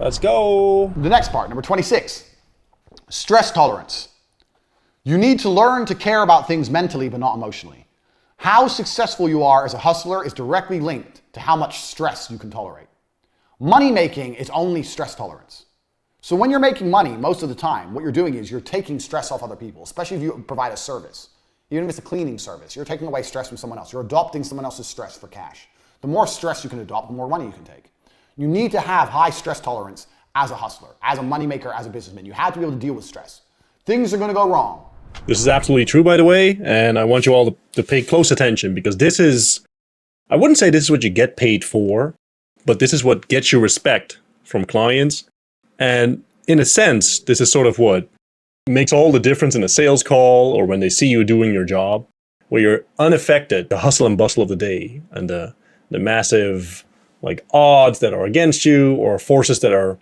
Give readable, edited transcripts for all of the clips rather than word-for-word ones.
Let's go. The next part, number 26, stress tolerance. You need to learn to care about things mentally, but not emotionally. How successful you are as a hustler is directly linked to how much stress you can tolerate. Money making is only stress tolerance. So when you're making money, most of the time, what you're doing is you're taking stress off other people, especially if you provide a service. Even if it's a cleaning service, you're taking away stress from someone else. You're adopting someone else's stress for cash. The more stress you can adopt, the more money you can take. You need to have high stress tolerance as a hustler, as a moneymaker, as a businessman. You have to be able to deal with stress. Things are going to go wrong. This is absolutely true, by the way, and I want you all to pay close attention because this is, I wouldn't say this is what you get paid for, but this is what gets you respect from clients. And in a sense, this is sort of what makes all the difference in a sales call or when they see you doing your job, where you're unaffected, the hustle and bustle of the day and the massive like odds that are against you or forces that are,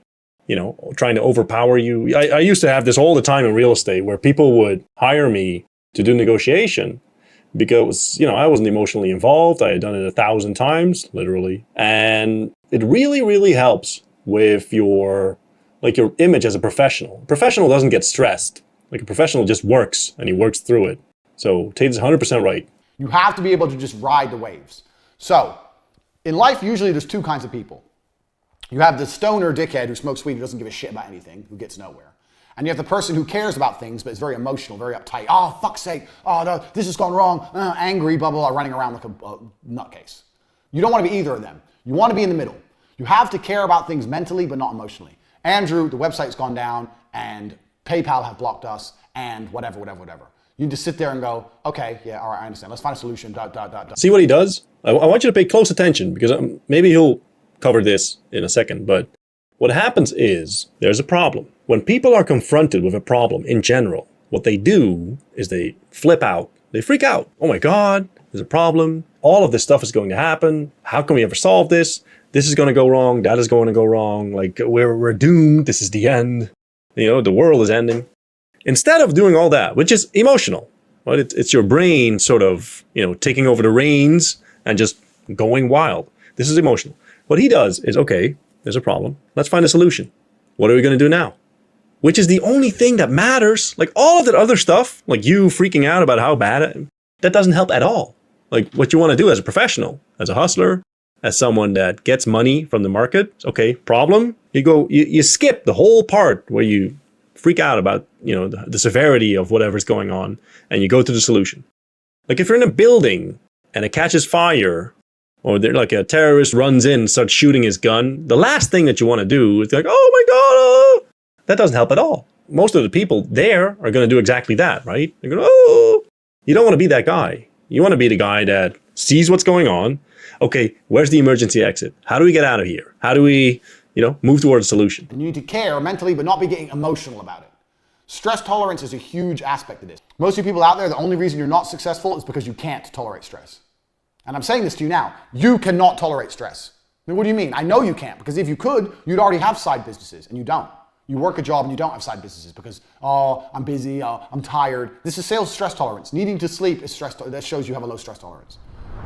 you know, trying to overpower you. I used to have this all the time in real estate where people would hire me to do negotiation because, you know, I wasn't emotionally involved. I had done it 1,000 times, literally. And it really, really helps with your image as a professional. A professional doesn't get stressed. Like a professional just works and he works through it. So Tate is 100% right. You have to be able to just ride the waves. So in life, usually there's two kinds of people. You have the stoner dickhead who smokes weed, who doesn't give a shit about anything, who gets nowhere. And you have the person who cares about things, but is very emotional, very uptight. Oh, fuck's sake. Oh, no, this has gone wrong. Angry, blah, blah, blah, running around like a nutcase. You don't want to be either of them. You want to be in the middle. You have to care about things mentally, but not emotionally. Andrew, the website's gone down, and PayPal have blocked us, and whatever. You need to sit there and go, okay, yeah, all right, I understand. Let's find a solution, ... See what he does? I want you to pay close attention because maybe he'll cover this in a second, but what happens is there's a problem. When people are confronted with a problem in general, what they do is they flip out. They freak out. Oh my God, there's a problem. All of this stuff is going to happen. How can we ever solve this? This is going to go wrong. That is going to go wrong. Like we're doomed. This is the end. You know, the world is ending. Instead of doing all that, which is emotional, right? It's your brain sort of, you know, taking over the reins and just going wild. This is emotional. What he does is, okay, there's a problem. Let's find a solution. What are we going to do now? Which is the only thing that matters. Like all of that other stuff, like you freaking out about how bad it, that doesn't help at all. Like what you want to do as a professional, as a hustler, as someone that gets money from the market, okay, problem. You skip the whole part where you freak out about, you know, the severity of whatever's going on, and you go to the solution. Like if you're in a building and it catches fire, or like a terrorist runs in and starts shooting his gun, the last thing that you want to do is like, oh my God, that doesn't help at all. Most of the people there are going to do exactly that, right? They're going, oh, you don't want to be that guy. You want to be the guy that sees what's going on. Okay, where's the emergency exit? How do we get out of here? How do we, you know, move towards a solution? And you need to care mentally, but not be getting emotional about it. Stress tolerance is a huge aspect of this. Most of you people out there, the only reason you're not successful is because you can't tolerate stress. And I'm saying this to you now. You cannot tolerate stress. I mean, what do you mean? I know you can't, because if you could, you'd already have side businesses, and you don't. You work a job and you don't have side businesses because, oh, I'm busy, oh, I'm tired. This is sales stress tolerance. Needing to sleep is stress that shows you have a low stress tolerance.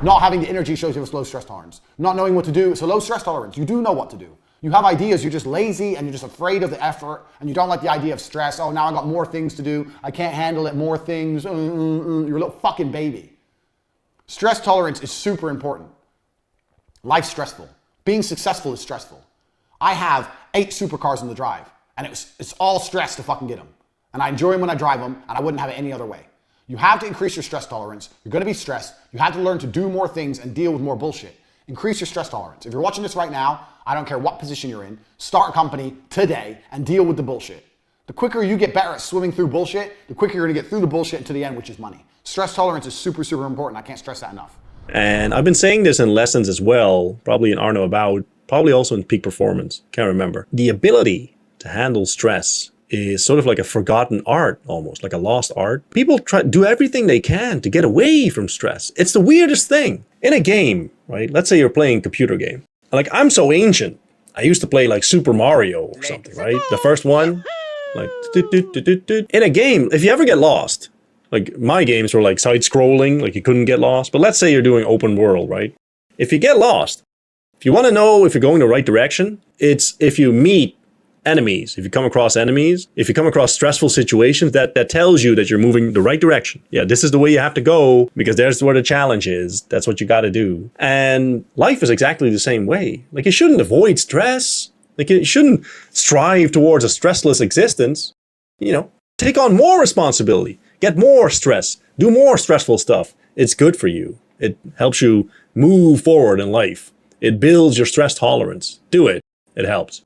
Not having the energy shows you have a low stress tolerance. Not knowing what to do, it's a low stress tolerance. You do know what to do. You have ideas, you're just lazy and you're just afraid of the effort and you don't like the idea of stress. Oh, now I got more things to do. I can't handle it, more things. You're a little fucking baby. Stress tolerance is super important. Life's stressful. Being successful is stressful. I have 8 supercars in the drive and it's all stress to fucking get them. And I enjoy them when I drive them and I wouldn't have it any other way. You have to increase your stress tolerance. You're going to be stressed. You have to learn to do more things and deal with more bullshit. Increase your stress tolerance. If you're watching this right now, I don't care what position you're in, start a company today and deal with the bullshit. The quicker you get better at swimming through bullshit, the quicker you're going to get through the bullshit and to the end, which is money. Stress tolerance is super, super important. I can't stress that enough. And I've been saying this in lessons as well, probably in Arno About, probably also in Peak Performance, can't remember. The ability to handle stress is sort of like a forgotten art, almost like a lost art. People do everything they can to get away from stress. It's the weirdest thing. In a game, right? Let's say you're playing a computer game. Like I'm so ancient. I used to play like Super Mario or something, right? The first one, like in a game, if you ever get lost, like my games were like side scrolling, like you couldn't get lost. But let's say you're doing open world, right? If you get lost, if you want to know if you're going the right direction, it's if you meet enemies, if you come across enemies, if you come across stressful situations, that tells you that you're moving the right direction. Yeah, this is the way you have to go because there's where the challenge is. That's what you got to do. And life is exactly the same way. Like, you shouldn't avoid stress. Like, you shouldn't strive towards a stressless existence. You know, take on more responsibility, get more stress, do more stressful stuff. It's good for you. It helps you move forward in life. It builds your stress tolerance. Do it. It helps.